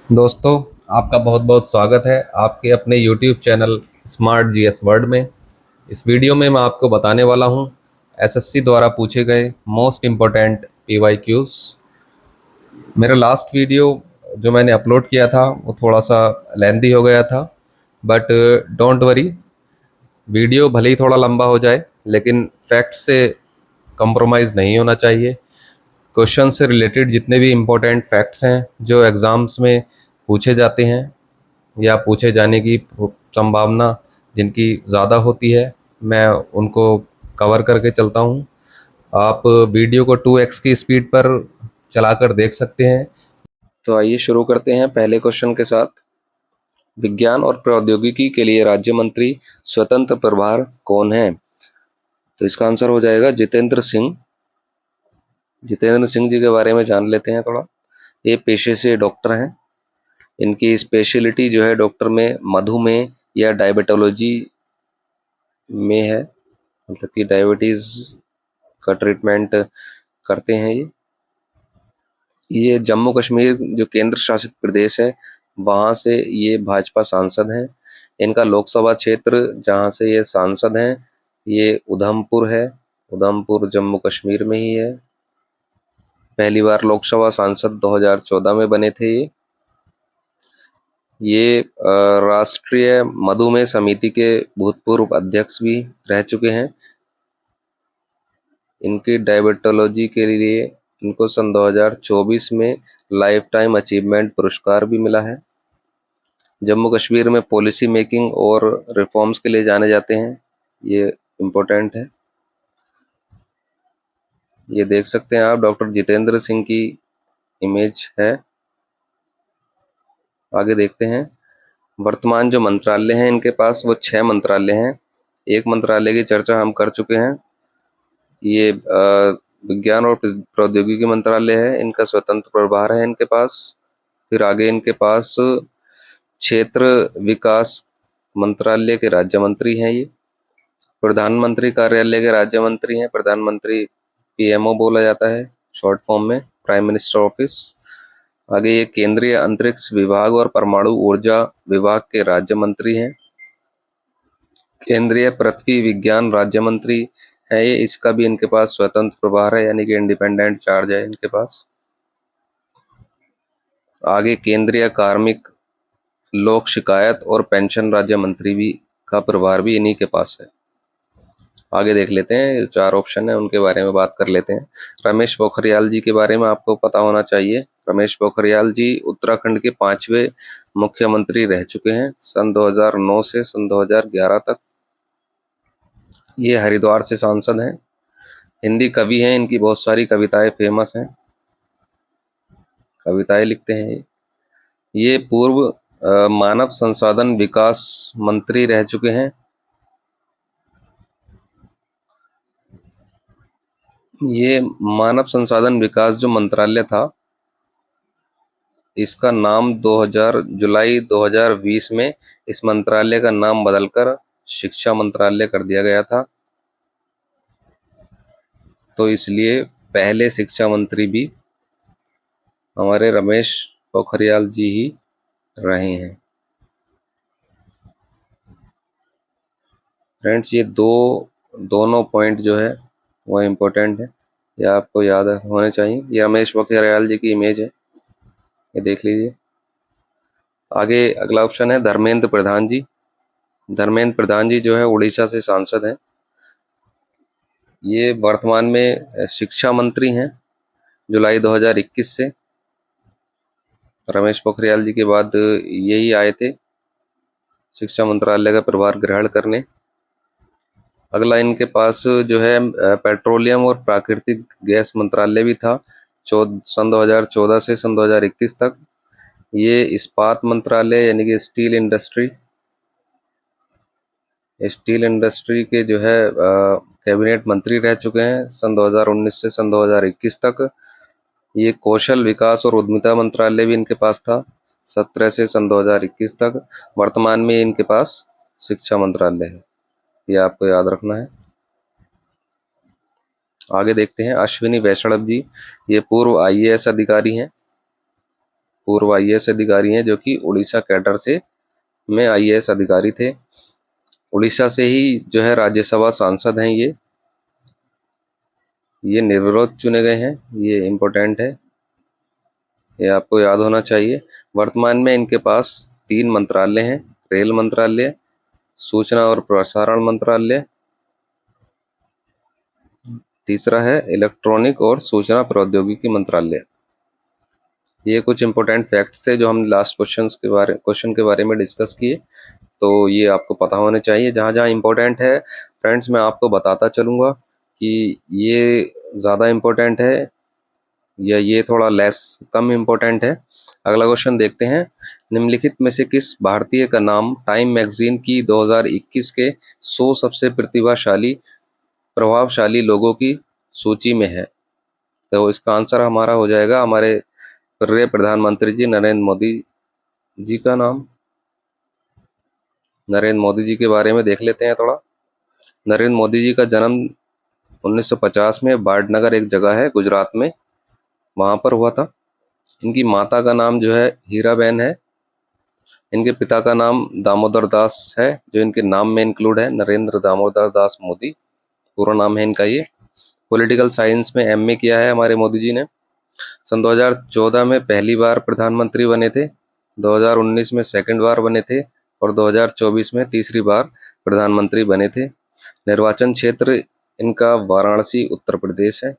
दोस्तों, आपका बहुत बहुत स्वागत है आपके अपने YouTube channel smart GS word में। इस वीडियो में मैं आपको बताने वाला हूं एसएससी द्वारा पूछे गए मोस्ट इम्पोर्टेंट पीवाईक्यूज। मेरा लास्ट वीडियो जो मैंने अपलोड किया था वो थोड़ा सा लेंदी हो गया था, बट डोंट वरी, वीडियो भले ही थोड़ा लंबा हो जाए लेकिन फैक्ट्स से कंप्रोमाइज़ नहीं होना चाहिए। क्वेश्चन से रिलेटेड जितने भी इम्पोर्टेंट फैक्ट्स हैं जो एग्ज़ाम्स में पूछे जाते हैं या पूछे जाने की संभावना जिनकी ज़्यादा होती है, मैं उनको कवर करके चलता हूँ। आप वीडियो को 2x की स्पीड पर चलाकर देख सकते हैं। तो आइए शुरू करते हैं पहले क्वेश्चन के साथ। विज्ञान और प्रौद्योगिकी के लिए राज्य मंत्री स्वतंत्र प्रभार कौन है? तो इसका आंसर हो जाएगा जितेंद्र सिंह। जितेंद्र सिंह जी के बारे में जान लेते हैं थोड़ा। ये पेशे से डॉक्टर हैं। इनकी स्पेशलिटी जो है डॉक्टर में मधुमेह या डायबिटोलॉजी में है, मतलब कि डायबिटीज़ का ट्रीटमेंट करते हैं ये जम्मू कश्मीर जो केंद्र शासित प्रदेश है वहाँ से ये भाजपा सांसद हैं। इनका लोकसभा क्षेत्र जहाँ से ये सांसद हैं ये उधमपुर है। उधमपुर जम्मू कश्मीर में ही है। पहली बार लोकसभा सांसद 2014 में बने थे ये राष्ट्रीय मधुमेह समिति के भूतपूर्व अध्यक्ष भी रह चुके हैं। इनकी डायबिटोलॉजी के लिए इनको सन 2024 में लाइफ टाइम अचीवमेंट पुरस्कार भी मिला है। जम्मू कश्मीर में पॉलिसी मेकिंग और रिफॉर्म्स के लिए जाने जाते हैं, ये इम्पोर्टेंट है। ये देख सकते हैं आप, डॉक्टर जितेंद्र सिंह की इमेज है। आगे देखते हैं। वर्तमान जो मंत्रालय हैं इनके पास वो 6 मंत्रालय हैं। एक मंत्रालय की चर्चा हम कर चुके हैं, ये विज्ञान और प्रौद्योगिकी मंत्रालय है। इनका स्वतंत्र प्रभार है इनके पास। फिर आगे इनके पास क्षेत्र विकास मंत्रालय के राज्य मंत्री हैं ये। प्रधानमंत्री कार्यालय के राज्य मंत्री हैं। प्रधानमंत्री पीएमओ बोला जाता है शॉर्ट फॉर्म में, प्राइम मिनिस्टर ऑफिस। आगे ये केंद्रीय अंतरिक्ष विभाग और परमाणु ऊर्जा विभाग के राज्य मंत्री हैं। केंद्रीय पृथ्वी विज्ञान राज्य मंत्री है ये, इसका भी इनके पास स्वतंत्र प्रभार है, यानी कि इंडिपेंडेंट चार्ज है इनके पास। आगे केंद्रीय कार्मिक लोक शिकायत और पेंशन राज्य मंत्री भी का प्रभार भी इन्हीं के पास है। आगे देख लेते हैं, 4 ऑप्शन है उनके बारे में बात कर लेते हैं। रमेश पोखरियाल जी के बारे में आपको पता होना चाहिए। रमेश पोखरियाल जी उत्तराखंड के 5वें मुख्यमंत्री रह चुके हैं सन 2009 से सन 2011 तक। ये हरिद्वार से सांसद हैं। हिंदी कवि हैं, इनकी बहुत सारी कविताएं फेमस हैं, कविताएं लिखते हैं ये पूर्व मानव संसाधन विकास मंत्री रह चुके हैं। ये मानव संसाधन विकास जो मंत्रालय था इसका नाम जुलाई 2020 में इस मंत्रालय का नाम बदलकर शिक्षा मंत्रालय कर दिया गया था। तो इसलिए पहले शिक्षा मंत्री भी हमारे रमेश पोखरियाल जी ही रहे हैं। फ्रेंड्स, ये दोनों पॉइंट जो है वो इम्पोर्टेंट है, ये आपको याद होने चाहिए। ये रमेश पोखरियाल जी की इमेज है, ये देख लीजिए। आगे अगला ऑप्शन है धर्मेंद्र प्रधान जी। धर्मेंद्र प्रधान जी जो है उड़ीसा से सांसद हैं। ये वर्तमान में शिक्षा मंत्री हैं जुलाई 2021 से। रमेश पोखरियाल जी के बाद यही आए थे शिक्षा मंत्रालय का प्रभार ग्रहण करने। अगला इनके पास जो है पेट्रोलियम और प्राकृतिक गैस मंत्रालय भी था सन 2014 से सन 2021 तक। ये इस्पात मंत्रालय यानी कि स्टील इंडस्ट्री के जो है कैबिनेट मंत्री रह चुके हैं सन 2019 से सन 2021 तक। ये कौशल विकास और उद्यमिता मंत्रालय भी इनके पास था 17 से सन 2021 तक। वर्तमान में इनके पास शिक्षा मंत्रालय है, ये आपको याद रखना है। आगे देखते हैं अश्विनी वैष्णव जी। ये पूर्व आईएएस अधिकारी हैं। पूर्व IAS अधिकारी हैं, जो कि उड़ीसा कैडर से में IAS अधिकारी थे। उड़ीसा से ही जो है राज्यसभा सांसद हैं ये निर्विरोध चुने गए हैं। ये इम्पोर्टेंट है, ये आपको याद होना चाहिए। वर्तमान में इनके पास 3 मंत्रालय हैं, रेल मंत्रालय, सूचना और प्रसारण मंत्रालय, तीसरा है इलेक्ट्रॉनिक और सूचना प्रौद्योगिकी मंत्रालय। ये कुछ इंपॉर्टेंट फैक्ट्स थे जो हम लास्ट क्वेश्चन के बारे में डिस्कस किए, तो ये आपको पता होने चाहिए। जहाँ जहाँ इम्पोर्टेंट है फ्रेंड्स मैं आपको बताता चलूँगा कि ये ज़्यादा इम्पोर्टेंट है या ये थोड़ा कम इम्पोर्टेंट है। अगला क्वेश्चन देखते हैं। निम्नलिखित में से किस भारतीय का नाम टाइम मैगजीन की 2021 के 100 सबसे प्रभावशाली लोगों की सूची में है? तो इसका आंसर हमारा हो जाएगा हमारे प्रिय प्रधानमंत्री जी नरेंद्र मोदी जी का नाम। नरेंद्र मोदी जी के बारे में देख लेते हैं थोड़ा। नरेंद्र मोदी जी का जन्म 1950 में बाड़नगर एक जगह है गुजरात में, वहां पर हुआ था। इनकी माता का नाम जो है हीराबेन है। इनके पिता का नाम दामोदर दास है, जो इनके नाम में इंक्लूड है, नरेंद्र दामोदर दास मोदी पूरा नाम है इनका ये। पॉलिटिकल साइंस में MA किया है हमारे मोदी जी ने। सन 2014 में पहली बार प्रधानमंत्री बने थे, 2019 में सेकंड बार बने थे और 2024 में तीसरी बार प्रधानमंत्री बने थे। निर्वाचन क्षेत्र इनका वाराणसी उत्तर प्रदेश है।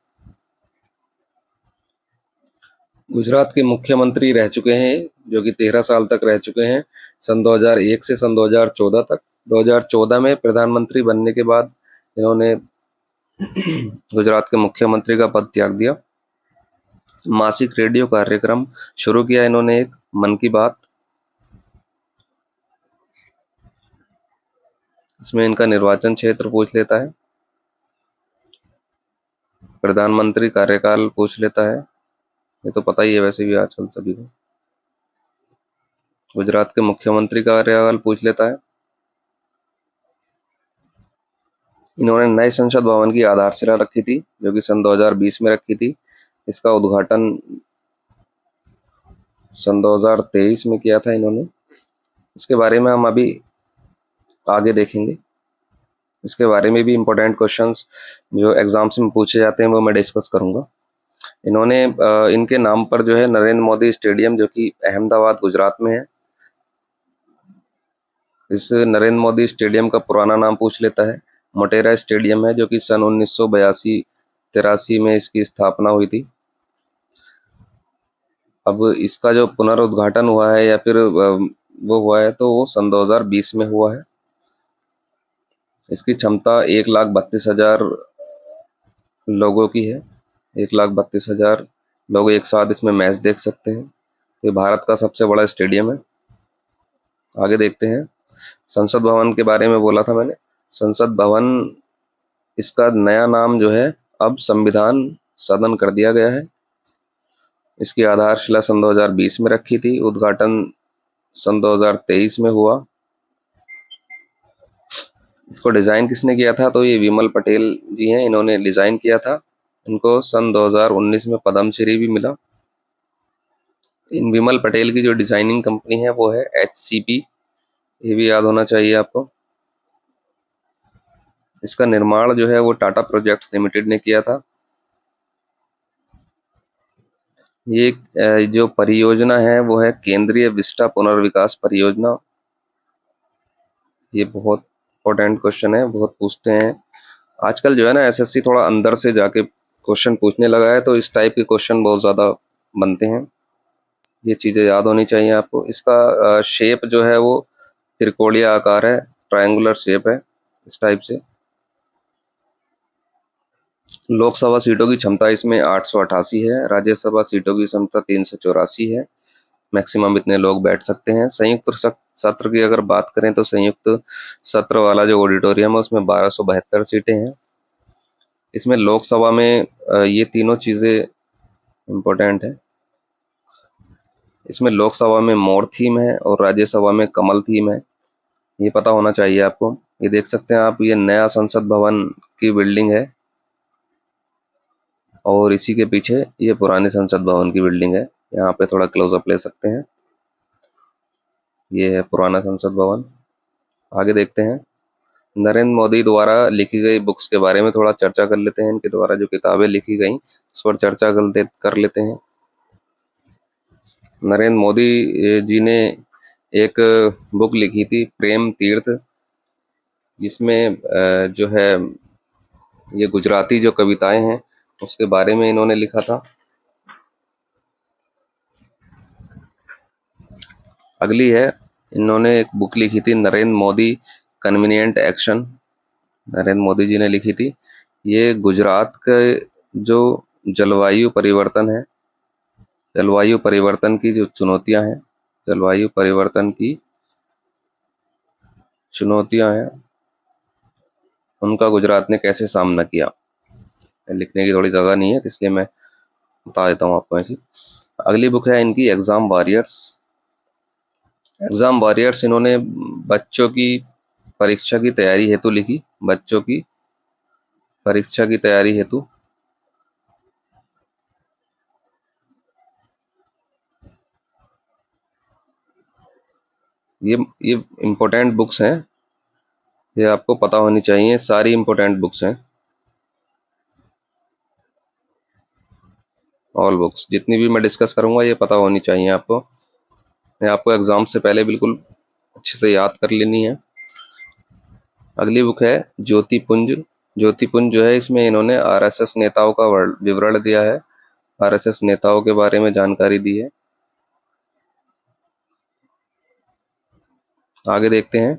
गुजरात के मुख्यमंत्री रह चुके हैं, जो कि 13 साल तक रह चुके हैं, सन 2001 से सन 2014 तक। 2014 में प्रधानमंत्री बनने के बाद इन्होंने गुजरात के मुख्यमंत्री का पद त्याग दिया। मासिक रेडियो कार्यक्रम शुरू किया इन्होंने, एक मन की बात। इसमें इनका निर्वाचन क्षेत्र पूछ लेता है, प्रधानमंत्री कार्यकाल पूछ लेता है, ये तो पता ही है वैसे भी आजकल सभी को। गुजरात के मुख्यमंत्री का कार्यकाल पूछ लेता है। इन्होंने नए संसद भवन की आधारशिला रखी थी, जो कि सन 2020 में रखी थी। इसका उद्घाटन सन 2023 में किया था इन्होंने। इसके बारे में हम अभी आगे देखेंगे। इसके बारे में भी इम्पोर्टेंट क्वेश्चंस जो एग्जाम्स में पूछे जाते हैं वो मैं डिस्कस करूंगा। इन्होंने इनके नाम पर जो है नरेंद्र मोदी स्टेडियम, जो कि अहमदाबाद गुजरात में है, इस नरेंद्र मोदी स्टेडियम का पुराना नाम पूछ लेता है। मोटेरा स्टेडियम है, जो कि सन 1982-83 में इसकी स्थापना हुई थी। अब इसका जो पुनरुद्घाटन हुआ है या फिर वो हुआ है तो वो सन 2020 में हुआ है। इसकी क्षमता 1,32,000 लोगों की है। 1,32,000 लोग एक साथ इसमें मैच देख सकते हैं। ये भारत का सबसे बड़ा स्टेडियम है। आगे देखते हैं। संसद भवन के बारे में बोला था मैंने। संसद भवन, इसका नया नाम जो है अब संविधान सदन कर दिया गया है। इसकी आधारशिला सन 2020 में रखी थी, उद्घाटन सन 2023 में हुआ। इसको डिजाइन किसने किया था? तो ये विमल पटेल जी हैं, इन्होंने डिजाइन किया था। इनको सन 2019 में पद्मश्री भी मिला। इन विमल पटेल की जो डिजाइनिंग कंपनी है वो है HCP, ये भी याद होना चाहिए आपको। इसका निर्माण जो है वो टाटा प्रोजेक्ट्स लिमिटेड ने किया था। ये जो परियोजना है वो है केंद्रीय विस्टा पुनर्विकास परियोजना। ये बहुत इंपॉर्टेंट क्वेश्चन है, बहुत पूछते हैं आजकल जो है ना। SSC थोड़ा अंदर से जाके क्वेश्चन पूछने लगा है, तो इस टाइप के क्वेश्चन बहुत ज़्यादा बनते हैं। ये चीज़ें याद होनी चाहिए आपको। इसका शेप जो है वो त्रिकोणीय आकार है, ट्रायंगुलर शेप है इस टाइप से। लोकसभा सीटों की क्षमता इसमें 888 है। राज्यसभा सीटों की क्षमता 384 है। मैक्सिमम इतने लोग बैठ सकते हैं। संयुक्त सत्र की अगर बात करें तो संयुक्त सत्र वाला जो ऑडिटोरियम है उसमें 1272 सीटें हैं। इसमें लोकसभा में ये तीनों चीज़ें इम्पोर्टेंट है। इसमें लोकसभा में मोर थीम है और राज्यसभा में कमल थीम है, ये पता होना चाहिए आपको। ये देख सकते हैं आप, ये नया संसद भवन की बिल्डिंग है और इसी के पीछे ये पुराने संसद भवन की बिल्डिंग है। यहाँ पे थोड़ा क्लोजअप ले सकते हैं। ये है पुराना संसद भवन। आगे देखते हैं, नरेंद्र मोदी द्वारा लिखी गई बुक्स के बारे में थोड़ा चर्चा कर लेते हैं। इनके द्वारा जो किताबें लिखी गई उस पर चर्चा कर लेते हैं। नरेंद्र मोदी जी ने एक बुक लिखी थी, प्रेम तीर्थ, जिसमें जो है ये गुजराती जो कविताएं हैं उसके बारे में इन्होंने लिखा था। अगली है, इन्होंने एक बुक लिखी थी, नरेंद्र मोदी कन्वीनियंट एक्शन, नरेंद्र मोदी जी ने लिखी थी। ये गुजरात के जो जलवायु परिवर्तन है, जलवायु परिवर्तन की जो चुनौतियां हैं, जलवायु परिवर्तन की चुनौतियां हैं, उनका गुजरात ने कैसे सामना किया। लिखने की थोड़ी जगह नहीं है तो इसलिए मैं बता देता हूँ आपको ऐसी। अगली बुक है इनकी, एग्जाम वॉरियर्स। एग्जाम वॉरियर्स इन्होंने बच्चों की परीक्षा की तैयारी हेतु लिखी, बच्चों की परीक्षा की तैयारी हेतु। ये इम्पोर्टेंट बुक्स हैं, ये आपको पता होनी चाहिए, सारी इम्पोर्टेंट बुक्स हैं। ऑल बुक्स जितनी भी मैं डिस्कस करूंगा ये पता होनी चाहिए आपको, ये आपको एग्जाम से पहले बिल्कुल अच्छे से याद कर लेनी है। अगली बुक है ज्योतिपुंज। ज्योतिपुंज जो है, इसमें इन्होंने आरएसएस नेताओं का विवरण दिया है, आरएसएस नेताओं के बारे में जानकारी दी है। आगे देखते हैं,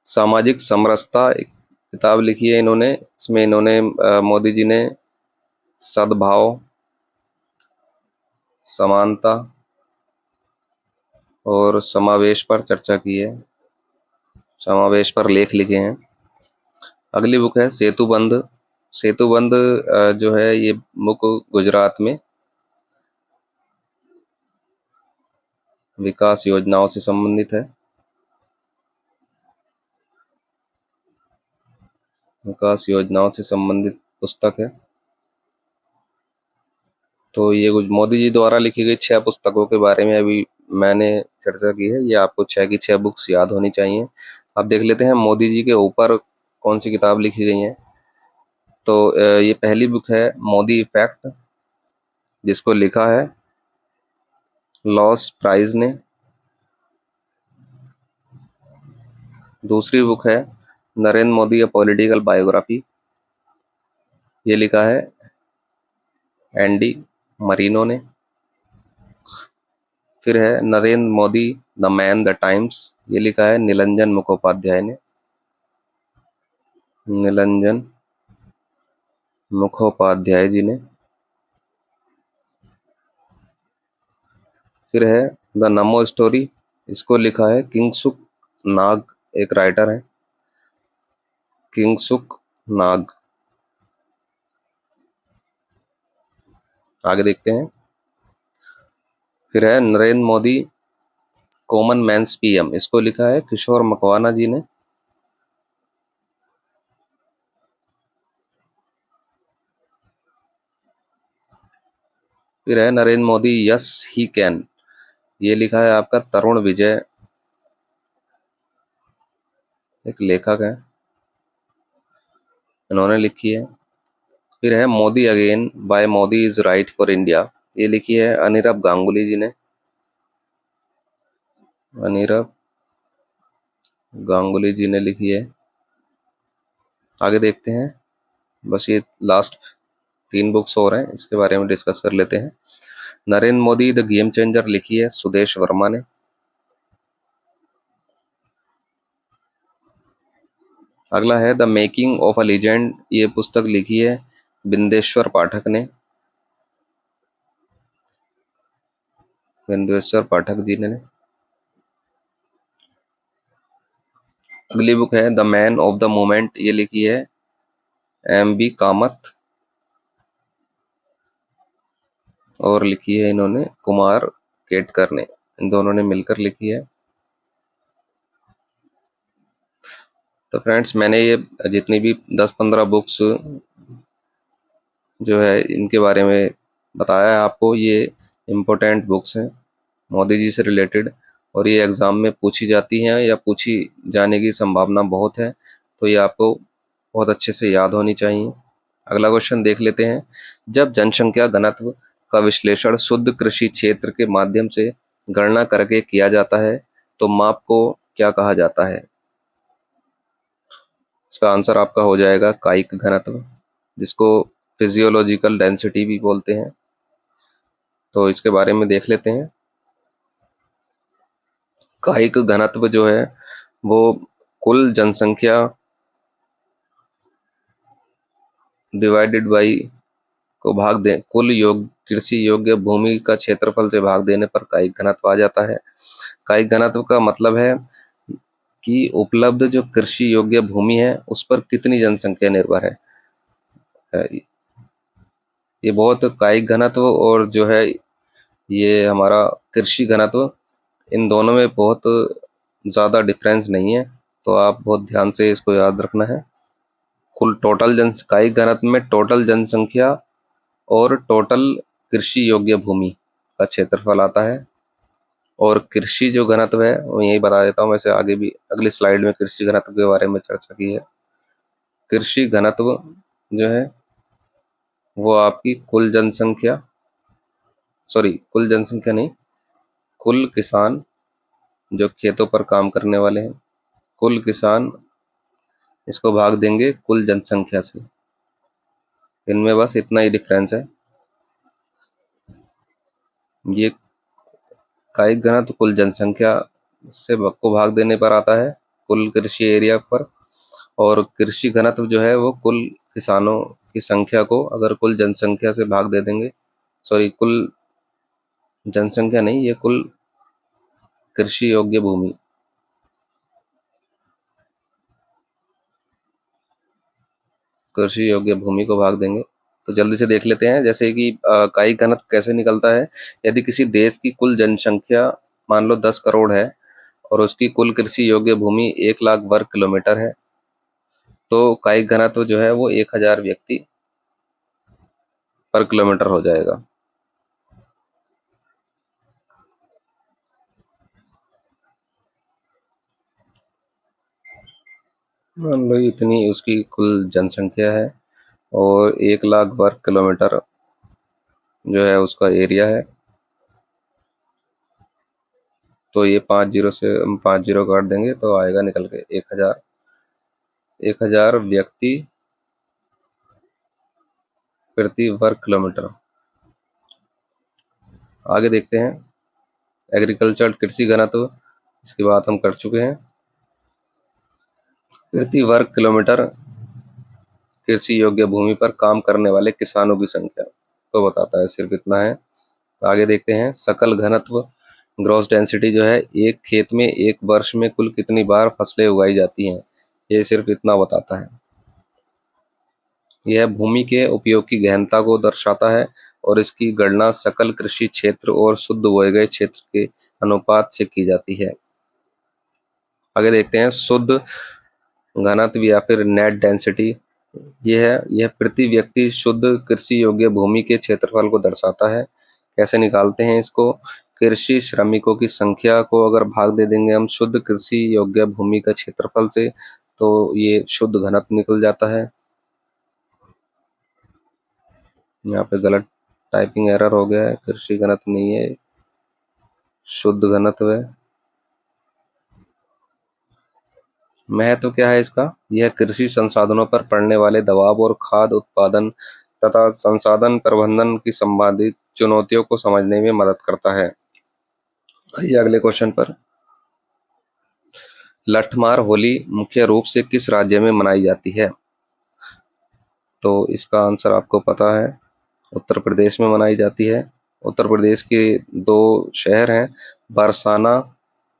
सामाजिक समरसता एक किताब लिखी है इन्होंने। इसमें इन्होंने मोदी जी ने सद्भाव, समानता और समावेश पर चर्चा की है, समावेश पर लेख लिखे हैं। अगली बुक है सेतुबंध। सेतुबंध जो है ये बुक गुजरात में विकास योजनाओं से संबंधित है, विकास योजनाओं से संबंधित पुस्तक है। तो ये कुछ मोदी जी द्वारा लिखी गई 6 पुस्तकों के बारे में अभी मैंने चर्चा की है, ये आपको 6 की 6 बुक्स याद होनी चाहिए। अब देख लेते हैं मोदी जी के ऊपर कौन सी किताब लिखी गई है। तो ये पहली बुक है मोदी इफेक्ट, जिसको लिखा है लॉस प्राइज ने। दूसरी बुक है नरेंद्र मोदी ए पॉलिटिकल बायोग्राफी, ये लिखा है एंडी मरीनो ने। फिर है Narendra Modi the man the times, ये लिखा है निरंजन मुखोपाध्याय ने, निरंजन मुखोपाध्याय जी ने। फिर है द नमो स्टोरी, इसको लिखा है किंगसुक नाग, एक राइटर है, किंगसुक नाग। आगे देखते हैं, फिर है Narendra Modi common man's PM, इसको लिखा है किशोर मकवाना जी ने। फिर है Narendra Modi yes he can, ये लिखा है आपका तरुण विजय, एक लेखक है, इन्होंने लिखी है। फिर है Modi again by Modi is right for India, ये लिखी है अनिरब गांगुली जी ने, अनिरब गांगुली जी ने लिखी है। आगे देखते हैं, बस ये लास्ट 3 बुक्स और हैं, इसके बारे में डिस्कस कर लेते हैं। Narendra Modi the game changer लिखी है सुदेश वर्मा ने। अगला है the making of a legend, ये पुस्तक लिखी है बिंदेश्वर पाठक ने, बिंदेश्वर पाठक जी ने। अगली बुक है the man of the moment, ये लिखी है एम बी कामत, और लिखी है इन्होंने कुमार केटकर ने, इन दोनों ने मिलकर लिखी है। तो फ्रेंड्स, मैंने ये जितनी भी 10-15 बुक्स जो है इनके बारे में बताया है आपको, ये इम्पोर्टेंट बुक्स हैं मोदी जी से रिलेटेड, और ये एग्ज़ाम में पूछी जाती हैं या पूछी जाने की संभावना बहुत है, तो ये आपको बहुत अच्छे से याद होनी चाहिए। अगला क्वेश्चन देख लेते हैं। जब जनसंख्या घनत्व का विश्लेषण शुद्ध कृषि क्षेत्र के माध्यम से गणना करके किया जाता है, तो माप को क्या कहा जाता है? इसका आंसर आपका हो जाएगा कायिक घनत्व, जिसको फिजियोलॉजिकल डेंसिटी भी बोलते हैं। तो इसके बारे में देख लेते हैं। कायिक घनत्व जो है वो कुल जनसंख्या डिवाइडेड बाई को भाग दे, कुल कृषि योग्य भूमि का क्षेत्रफल से भाग देने पर कायिक घनत्व आ जाता है। कायिक घनत्व का मतलब है कि उपलब्ध जो कृषि योग्य भूमि है उस पर कितनी जनसंख्या निर्भर है। ये बहुत कायिक घनत्व और जो है ये हमारा कृषि घनत्व, इन दोनों में बहुत ज़्यादा डिफरेंस नहीं है, तो आप बहुत ध्यान से इसको याद रखना है। कुल टोटल कायिक घनत्व में टोटल जनसंख्या और टोटल कृषि योग्य भूमि का क्षेत्रफल आता है। और कृषि जो घनत्व है वो यही बता देता हूँ, वैसे आगे भी अगली स्लाइड में कृषि घनत्व के बारे में चर्चा की है। कृषि घनत्व जो है वो आपकी कुल जनसंख्या नहीं, कुल किसान जो खेतों पर काम करने वाले हैं, कुल किसान इसको भाग देंगे कुल जनसंख्या से। इनमें बस इतना ही डिफरेंस है। ये कायिक घनत्व कुल जनसंख्या से को भाग देने पर आता है, कुल कृषि एरिया पर। और कृषि घनत्व जो है वो कुल किसानों की संख्या को अगर कुल जनसंख्या से भाग दे देंगे, कुल जनसंख्या नहीं, ये कुल कृषि योग्य भूमि, कृषि योग्य भूमि को भाग देंगे। तो जल्दी से देख लेते हैं, जैसे कि कायिक घनत्व कैसे निकलता है। यदि किसी देश की कुल जनसंख्या मान लो 10 करोड़ है और उसकी कुल कृषि योग्य भूमि 1 लाख वर्ग किलोमीटर है, तो कायिक घनत्व जो है वो 1000 व्यक्ति पर किलोमीटर हो जाएगा। मान लो इतनी उसकी कुल जनसंख्या है और 1 लाख वर्ग किलोमीटर जो है उसका एरिया है, तो ये 5 जीरो से हम 5 जीरो काट देंगे तो आएगा निकल के 1000 व्यक्ति प्रति वर्ग किलोमीटर। आगे देखते हैं एग्रीकल्चर कृषि घनत्व, इसकी बात हम कर चुके हैं। प्रति वर्ग किलोमीटर कृषि योग्य भूमि पर काम करने वाले किसानों की संख्या तो बताता है, सिर्फ इतना है। आगे देखते हैं सकल घनत्व, ग्रॉस डेंसिटी जो है एक खेत में एक वर्ष में कुल कितनी बार फसलें उगाई जाती हैं, ये सिर्फ इतना बताता है। यह भूमि के उपयोग की गहनता को दर्शाता है और इसकी गणना सकल कृषि क्षेत्र और शुद्ध बोए गए क्षेत्र के अनुपात से की जाती है। आगे देखते हैं शुद्ध घनत्व या फिर नेट डेंसिटी। यह प्रति व्यक्ति शुद्ध कृषि योग्य भूमि के क्षेत्रफल को दर्शाता है। कैसे निकालते हैं इसको? कृषि श्रमिकों की संख्या को अगर भाग दे देंगे हम शुद्ध कृषि योग्य भूमि का क्षेत्रफल से, तो ये शुद्ध घनत्व निकल जाता है। यहाँ पे गलत टाइपिंग एरर हो गया है, कृषि घनत्व नहीं है, शुद्ध घनत्व है। महत्व क्या है इसका? यह कृषि संसाधनों पर पड़ने वाले दबाव और खाद्य उत्पादन तथा संसाधन प्रबंधन की संबंधित चुनौतियों को समझने में मदद करता है। आइए अगले क्वेश्चन पर। लठमार होली मुख्य रूप से किस राज्य में मनाई जाती है? तो इसका आंसर आपको पता है, उत्तर प्रदेश में मनाई जाती है। उत्तर प्रदेश के दो शहर हैं, बरसाना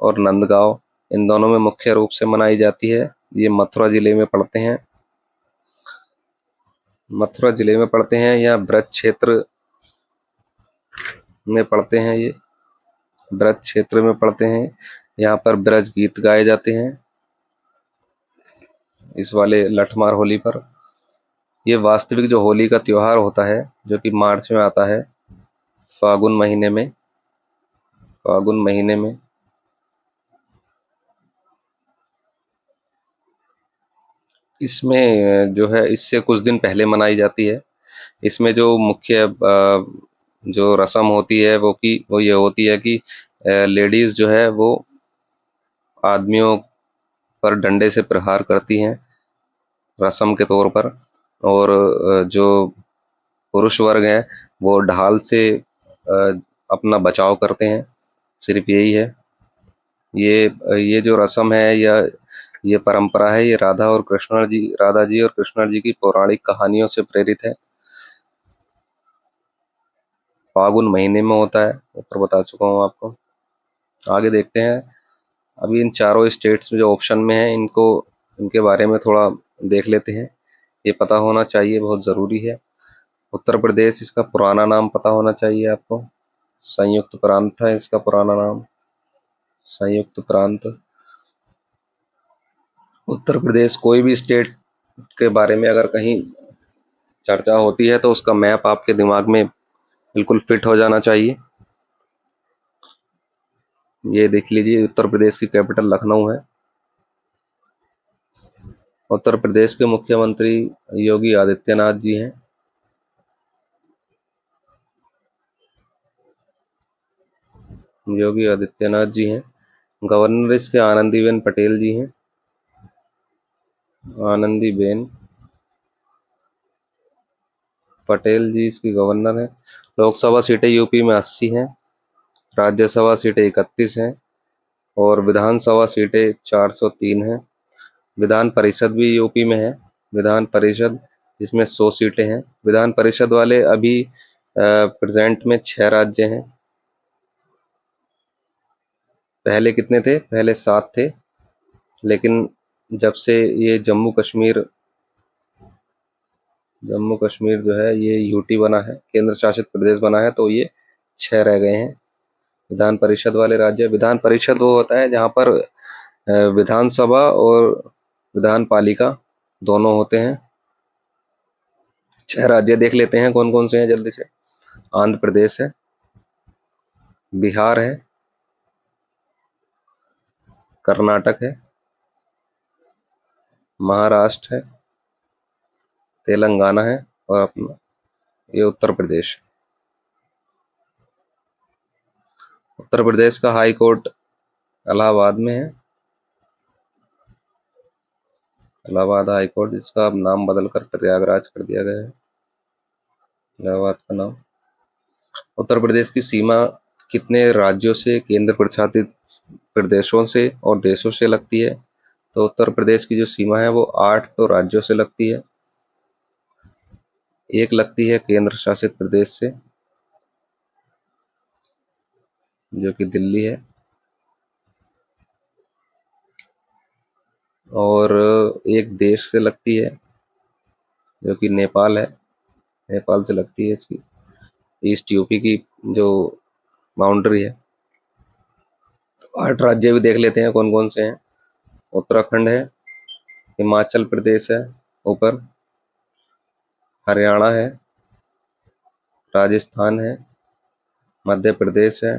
और नंदगांव, इन दोनों में मुख्य रूप से मनाई जाती है। ये मथुरा जिले में पड़ते हैं, या ब्रज क्षेत्र में पड़ते हैं। ये ब्रज क्षेत्र में पड़ते हैं, यहाँ पर ब्रज गीत गाए जाते हैं इस वाले लठमार होली पर। ये वास्तविक जो होली का त्योहार होता है जो कि मार्च में आता है, फागुन महीने में, फागुन महीने में इसमें जो है इससे कुछ दिन पहले मनाई जाती है। इसमें जो मुख्य जो रस्म होती है वो ये होती है कि लेडीज जो है वो आदमियों पर डंडे से प्रहार करती हैं रस्म के तौर पर, और जो पुरुष वर्ग है वो ढाल से अपना बचाव करते हैं। सिर्फ यही है। ये जो रस्म है या ये परंपरा है, ये राधा जी और कृष्ण जी की पौराणिक कहानियों से प्रेरित है। फागुन महीने में होता है, ऊपर बता चुका हूँ आपको। आगे देखते हैं। अभी इन चारों स्टेट्स में जो ऑप्शन में है इनको, इनके बारे में थोड़ा देख लेते हैं। ये पता होना चाहिए, बहुत ज़रूरी है। उत्तर प्रदेश, इसका पुराना नाम पता होना चाहिए आपको। संयुक्त प्रांत था इसका पुराना नाम, संयुक्त प्रांत। उत्तर प्रदेश, कोई भी स्टेट के बारे में अगर कहीं चर्चा होती है तो उसका मैप आपके दिमाग में बिल्कुल फिट हो जाना चाहिए। ये देख लीजिए, उत्तर प्रदेश की कैपिटल लखनऊ है। उत्तर प्रदेश के मुख्यमंत्री योगी आदित्यनाथ जी हैं। योगी आदित्यनाथ जी हैं। गवर्नर इसके आनंदीबेन पटेल जी हैं। आनंदीबेन पटेल जी इसकी गवर्नर है। लोकसभा सीटें यूपी में 80 हैं, राज्यसभा सीटें 31 हैं, और विधानसभा सीटें 403 हैं। विधान परिषद भी यूपी में है, विधान परिषद, जिसमें 100 सीटें हैं। विधान परिषद वाले अभी प्रेजेंट में 6 राज्य हैं। पहले कितने थे? पहले 7 थे, लेकिन जब से ये जम्मू कश्मीर जो है ये यूटी बना है, केंद्र शासित प्रदेश बना है, तो ये 6 रह गए हैं विधान परिषद वाले राज्य। विधान परिषद वो होता है जहाँ पर विधानसभा और विधान पालिका दोनों होते हैं। 6 राज्य देख लेते हैं कौन कौन से हैं जल्दी से। आंध्र प्रदेश है, बिहार है, कर्नाटक है, महाराष्ट्र है, तेलंगाना है, और अपना ये उत्तर प्रदेश। उत्तर प्रदेश का हाई कोर्ट इलाहाबाद में है। इलाहाबाद हाई कोर्ट, जिसका अब नाम बदलकर प्रयागराज कर दिया गया है, इलाहाबाद का नाम। उत्तर प्रदेश की सीमा कितने राज्यों से, केंद्र प्रशासित प्रदेशों से और देशों से लगती है? तो उत्तर प्रदेश की जो सीमा है वो 8 तो राज्यों से लगती है, एक लगती है केंद्र शासित प्रदेश से जो कि दिल्ली है, और एक देश से लगती है जो कि नेपाल है, नेपाल से लगती है इसकी, ईस्ट यूपी की जो बाउंड्री है। 8 राज्य भी देख लेते हैं कौन कौन से हैं। उत्तराखंड है, हिमाचल प्रदेश है ऊपर, हरियाणा है, राजस्थान है, मध्य प्रदेश है,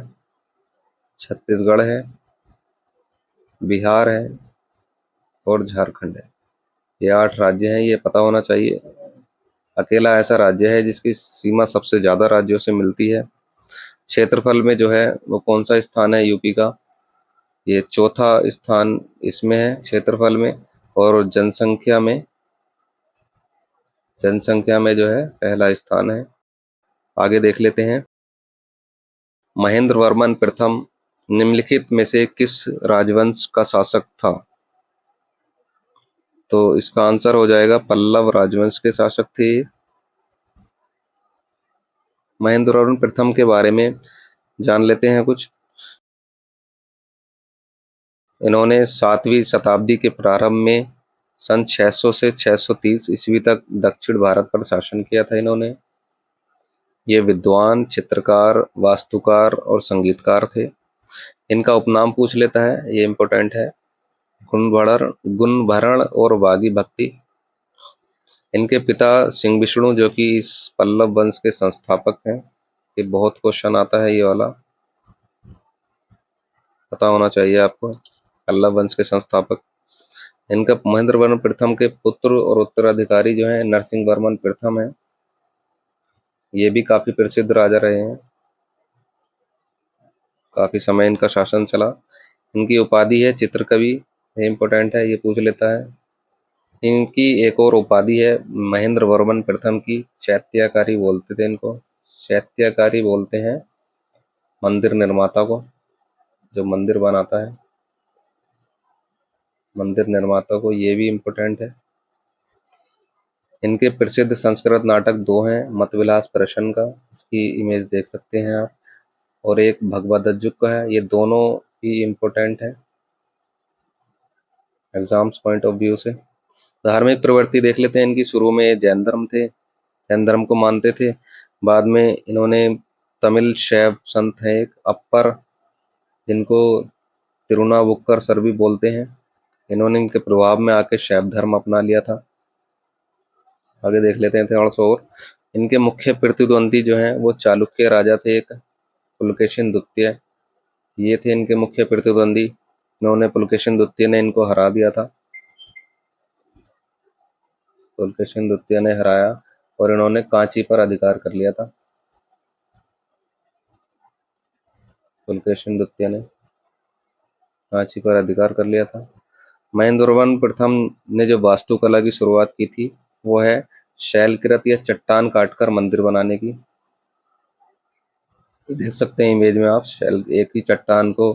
छत्तीसगढ़ है, बिहार है, और झारखंड है। ये 8 राज्य हैं, ये पता होना चाहिए। अकेला ऐसा राज्य है जिसकी सीमा सबसे ज्यादा राज्यों से मिलती है। क्षेत्रफल में जो है वो कौन सा स्थान है यूपी का? ये चौथा स्थान इसमें है क्षेत्रफल में, और जनसंख्या में जो है पहला स्थान है। आगे देख लेते हैं। महेंद्र वर्मन प्रथम निम्नलिखित में से किस राजवंश का शासक था? तो इसका आंसर हो जाएगा पल्लव राजवंश के शासक थे। महेंद्र वर्मन प्रथम के बारे में जान लेते हैं कुछ। इन्होंने 7वीं शताब्दी के प्रारंभ में सन 600 से 630 ईस्वी तक दक्षिण भारत पर शासन किया था इन्होंने। ये विद्वान, चित्रकार, वास्तुकार और संगीतकार थे। इनका उपनाम पूछ लेता है, ये इम्पोर्टेंट है। गुणभरण और बागी भक्ति। इनके पिता सिंह विष्णु जो कि इस पल्लव वंश के संस्थापक हैं। ये बहुत क्वेश्चन आता है, ये वाला पता होना चाहिए आपको। पल्लव वंश के संस्थापक, इनका महेंद्र वर्मन प्रथम के पुत्र और उत्तराधिकारी जो है नरसिंह वर्मन प्रथम है। ये भी काफी प्रसिद्ध राजा रहे हैं, काफी समय इनका शासन चला। इनकी उपाधि है चित्रकवि, ये इंपॉर्टेंट है, ये पूछ लेता है। इनकी एक और उपाधि है महेंद्र वर्मन प्रथम की, चैत्याकारी बोलते थे इनको। चैत्याकारी बोलते हैं मंदिर निर्माता को, जो मंदिर बनाता है, मंदिर निर्माता को, ये भी इम्पोर्टेंट है। इनके प्रसिद्ध संस्कृत नाटक दो हैं, मतविलास प्रश्न का, इसकी इमेज देख सकते हैं आप, और एक भगवदज्जुक का है। ये दोनों ही इम्पोर्टेंट है एग्जाम्स पॉइंट ऑफ व्यू से। धार्मिक प्रवृत्ति देख लेते हैं इनकी। शुरू में जैन धर्म थे, जैन धर्म को मानते थे। बाद में इन्होंने तमिल शैव संत है एक अप्पर, जिनको तिरुनावुक्कर सर भी बोलते हैं, इन्होंने इनके प्रभाव में आके शैव धर्म अपना लिया था। आगे देख लेते हैं थोड़ा सा और। इनके मुख्य प्रतिद्वंदी जो हैं वो चालुक्य राजा थे एक, पुलकेशिन द्वितीय, ये थे इनके मुख्य प्रतिद्वंदी। इन्होंने, पुलकेशिन द्वितीय ने इनको हरा दिया था, पुलकेशिन द्वितीय ने हराया और इन्होंने कांची पर अधिकार कर लिया था। पुलकेशिन द्वितीय ने कांची पर अधिकार कर लिया था। महेंद्र वर्मन प्रथम ने जो वास्तुकला की शुरुआत की थी वो है शैलकृत या चट्टान काटकर मंदिर बनाने की। देख सकते हैं इमेज में आप, शैल, एक ही चट्टान को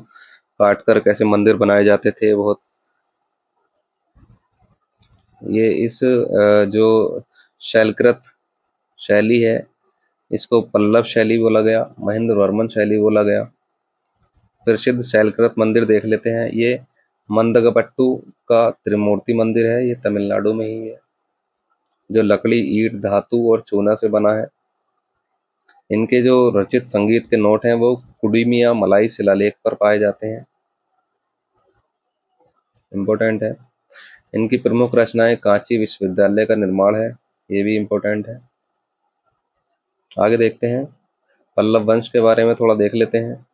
काटकर कैसे मंदिर बनाए जाते थे। बहुत ये इस जो शैलकृत शैली है, इसको पल्लव शैली बोला गया, महेंद्र वर्मन शैली बोला गया। प्रसिद्ध शैलकृत मंदिर देख लेते हैं। ये मंदगपट्टू का त्रिमूर्ति मंदिर है, ये तमिलनाडु में ही है, जो लकड़ी, ईंट, धातु और चूना से बना है। इनके जो रचित संगीत के नोट हैं वो कुडिमिया मलाई शिलालेख पर पाए जाते हैं, इम्पोर्टेंट है। इनकी प्रमुख रचनाएं कांची विश्वविद्यालय का निर्माण है, ये भी इम्पोर्टेंट है। आगे देखते हैं, पल्लव वंश के बारे में थोड़ा देख लेते हैं।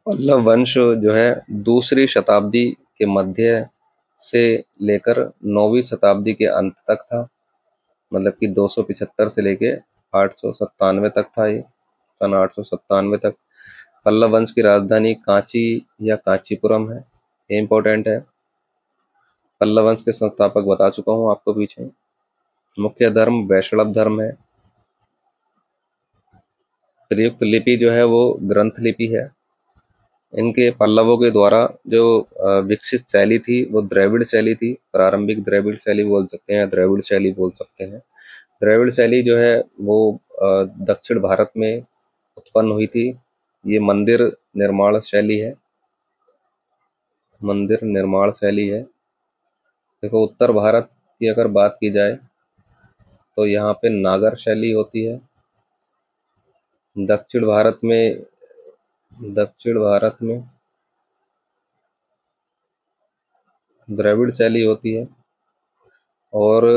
पल्लव वंश जो है दूसरी शताब्दी के मध्य से लेकर 9वीं शताब्दी के अंत तक था, मतलब कि 275 से लेके 897 तक था ये, सन 897 तक। पल्लव वंश की राजधानी कांची या कांचीपुरम है, ये इम्पोर्टेंट है। पल्लव वंश के संस्थापक बता चुका हूँ आपको पीछे। मुख्य धर्म वैष्णव धर्म है। प्रयुक्त लिपि जो है वो ग्रंथ लिपि है। इनके पल्लवों के द्वारा जो विकसित शैली थी वो द्रविड़ शैली थी, प्रारंभिक द्रविड़ शैली बोल सकते हैं, द्रविड़ शैली बोल सकते हैं। द्रविड़ शैली जो है वो दक्षिण भारत में उत्पन्न हुई थी। ये मंदिर निर्माण शैली है, मंदिर निर्माण शैली है। देखो, उत्तर भारत की अगर बात की जाए तो यहाँ पे नागर शैली होती है। दक्षिण भारत में, दक्षिण भारत में द्रविड़ शैली होती है, और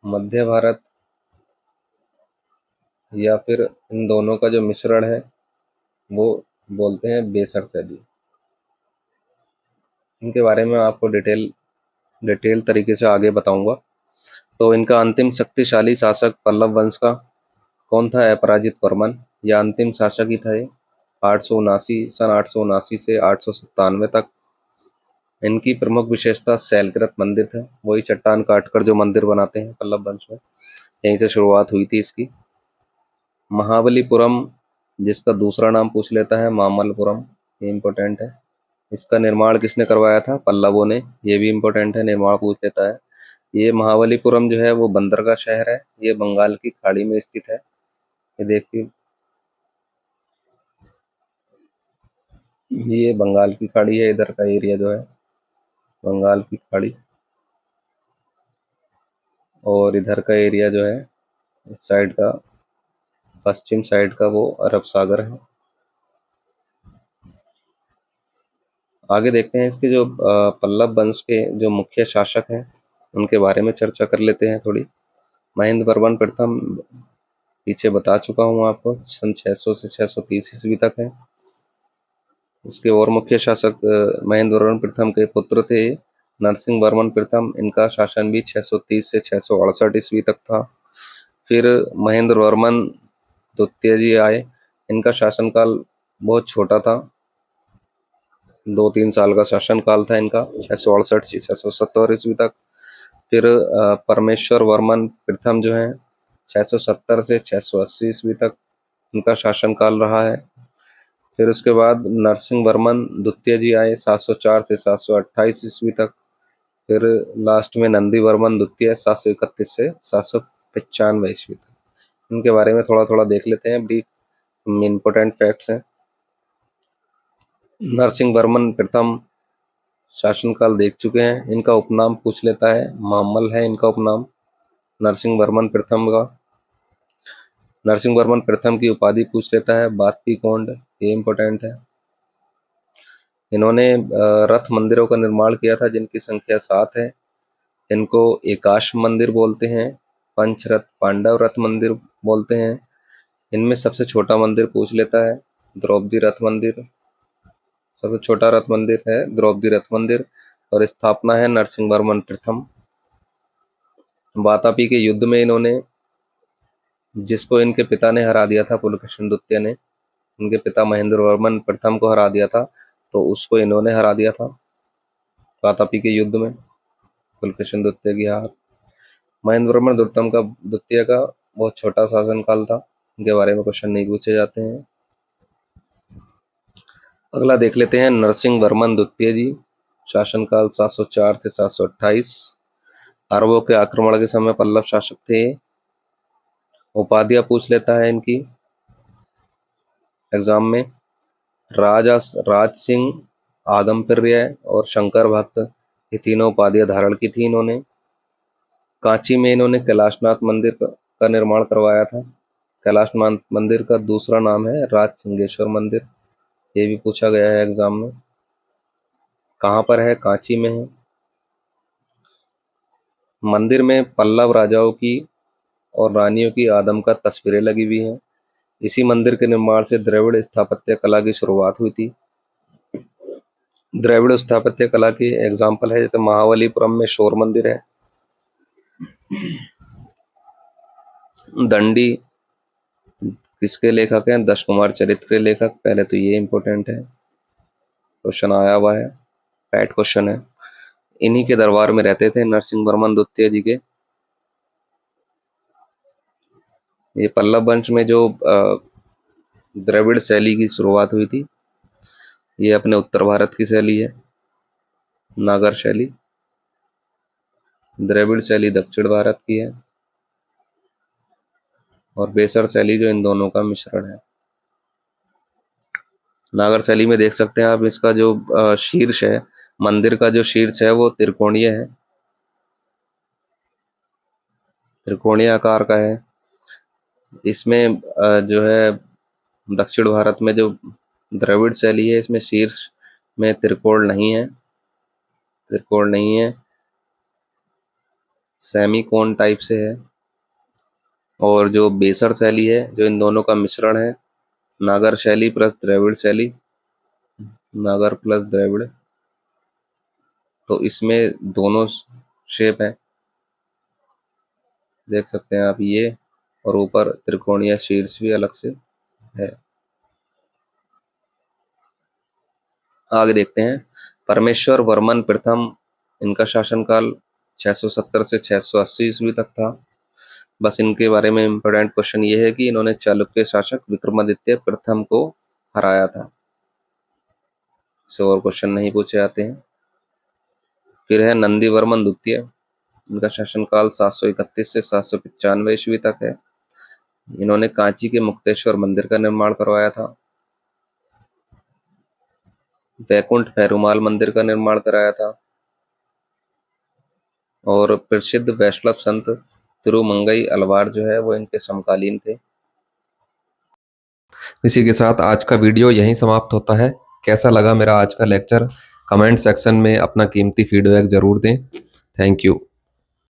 मध्य भारत या फिर इन दोनों का जो मिश्रण है वो बोलते हैं बेसर शैली। इनके बारे में आपको डिटेल तरीके से आगे बताऊंगा। तो इनका अंतिम शक्तिशाली शासक पल्लव वंश का कौन था? अपराजित वर्मन, या अंतिम शासक ही था ये। 879 सन 879 से 897 तक। इनकी प्रमुख विशेषता शैलकृत मंदिर थे, वही चट्टान काटकर जो मंदिर बनाते हैं पल्लव वंश में, यहीं से शुरुआत हुई थी इसकी। महाबलीपुरम, जिसका दूसरा नाम पूछ लेता है मामल्लपुरम, ये इम्पोर्टेंट है। इसका निर्माण किसने करवाया था? पल्लवों ने, ये भी इम्पोर्टेंट है, निर्माण पूछ लेता है। ये महाबलीपुरम जो है वो बंदरगाह शहर है, ये बंगाल की खाड़ी में स्थित है। ये देखिए, ये बंगाल की खाड़ी है, इधर का एरिया जो है बंगाल की खाड़ी, और इधर का एरिया जो है इस साइड का, पश्चिम साइड का, वो अरब सागर है। आगे देखते हैं इसके जो पल्लव वंश के जो मुख्य शासक हैं उनके बारे में चर्चा कर लेते हैं थोड़ी। महेंद्र वर्मन प्रथम पीछे बता चुका हूँ आपको, सन 600 से 630 ईस्वी तक है। इसके और मुख्य शासक महेंद्र वर्मन प्रथम के पुत्र थे नरसिंह वर्मन प्रथम। इनका शासन भी 630 से 668 ईस्वी तक था। फिर महेंद्र वर्मन द्वितीय जी आए। इनका शासनकाल बहुत छोटा था, 2-3 साल का शासनकाल था इनका, 668 से 670 ईस्वी तक। फिर परमेश्वर वर्मन प्रथम जो है 670 से 680 ईस्वी तक इनका शासनकाल रहा है। फिर उसके बाद नरसिंह वर्मन द्वितीय जी आए 704 से 728 ईस्वी तक। फिर लास्ट में नंदी वर्मन द्वितीय 731 से 795 ईस्वी तक। इनके बारे में थोड़ा थोड़ा देख लेते हैं, ब्रीफ इम्पोर्टेंट फैक्ट्स हैं। नरसिंह वर्मन प्रथम शासनकाल देख चुके हैं। इनका उपनाम पूछ लेता है, मामल है इनका उपनाम नरसिंह वर्मन प्रथम का। नरसिंह वर्मन प्रथम की उपाधि पूछ लेता है, बात्पीकोंड, ये इम्पोर्टेंट है। इन्होंने रथ मंदिरों का निर्माण किया था जिनकी संख्या 7 है। इनको एकाश मंदिर बोलते हैं, पंचरथ पांडव रथ मंदिर बोलते हैं। इनमें सबसे छोटा मंदिर पूछ लेता है, द्रौपदी रथ मंदिर। सबसे छोटा रथ मंदिर है द्रौपदी रथ मंदिर, और स्थापना है नरसिंह वर्मन प्रथम। वातापी के युद्ध में इन्होंने, जिसको इनके पिता ने हरा दिया था, पुलकेशिन द्वितीय ने इनके पिता महेंद्र वर्मन प्रथम को हरा दिया था, तो उसको इन्होंने हरा दिया था वातापी के युद्ध में, पुलकेशिन द्वितीय की हार। महेंद्र वर्मन द्वितीय का बहुत छोटा शासनकाल था, इनके बारे में क्वेश्चन नहीं पूछे जाते हैं। अगला देख लेते हैं नरसिंह वर्मन द्वितीय जी, शासनकाल 704 से 728। अरबों के आक्रमण के समय पल्लव शासक थे। उपाधियां पूछ लेता है इनकी एग्जाम में, राज सिंह, आगमप्रिय और शंकर भक्त, ये तीनों उपाधियां धारण की थी इन्होंने। कांची में इन्होंने कैलाशनाथ मंदिर का निर्माण करवाया था। कैलाशनाथ मंदिर का दूसरा नाम है राज सिंहेश्वर मंदिर, ये भी पूछा गया है एग्जाम में। कहाँ पर है? कांची में है। मंदिर में पल्लव राजाओं की और रानियों की आदमकद तस्वीरें लगी हुई हैं। इसी मंदिर के निर्माण से द्रविड़ स्थापत्य कला की शुरुआत हुई थी। द्रविड़ स्थापत्य कला की एग्जाम्पल है जैसे महाबलीपुरम में शोर मंदिर है। दंडी किसके लेखक हैं? दश कुमार चरित्र के लेखक। पहले तो ये इंपॉर्टेंट है, क्वेश्चन आया हुआ है, पैट क्वेश्चन है। इन्हीं के दरबार में रहते थे नरसिंह वर्मन द्वितीय जी के। ये पल्लव वंश में जो द्रविड़ शैली की शुरुआत हुई थी, ये अपने उत्तर भारत की शैली है, नागर शैली। द्रविड़ शैली दक्षिण भारत की है, और बेसर शैली जो इन दोनों का मिश्रण है। नागर शैली में देख सकते हैं आप, इसका जो शीर्ष है, मंदिर का जो शीर्ष है वो त्रिकोणीय है, त्रिकोणीय आकार का है। इसमें जो है दक्षिण भारत में जो द्रविड़ शैली है, इसमें शीर्ष में त्रिकोण नहीं है, त्रिकोण नहीं है, सेमी कोन टाइप से है। और जो बेसर शैली है, जो इन दोनों का मिश्रण है, नागर शैली प्लस द्रविड़ शैली, नागर प्लस द्रविड़, तो इसमें दोनों शेप है, देख सकते हैं आप ये, और ऊपर त्रिकोणीय शीर्ष भी अलग से है। आगे देखते हैं परमेश्वर वर्मन प्रथम, इनका शासनकाल 670 से 680 ईस्वी तक था। बस इनके बारे में इम्पोर्टेंट क्वेश्चन ये है कि इन्होंने चालुक्य शासक विक्रमादित्य प्रथम को हराया था, इससे और क्वेश्चन नहीं पूछे जाते हैं। फिर है नंदी वर्मन द्वितीय, इनका शासनकाल 731 से 795 ईस्वी तक है। इन्होंने कांची के मुक्तेश्वर मंदिर का निर्माण करवाया था। वैकुंठ पेरुमाल मंदिर का निर्माण कराया था, और प्रसिद्ध वैष्णव संत तिरुमंगई अलवार जो है वो इनके समकालीन थे। इसी के साथ आज का वीडियो यहीं समाप्त होता है। कैसा लगा मेरा आज का लेक्चर? कमेंट सेक्शन में अपना कीमती फीडबैक जरूर दें। Thank you.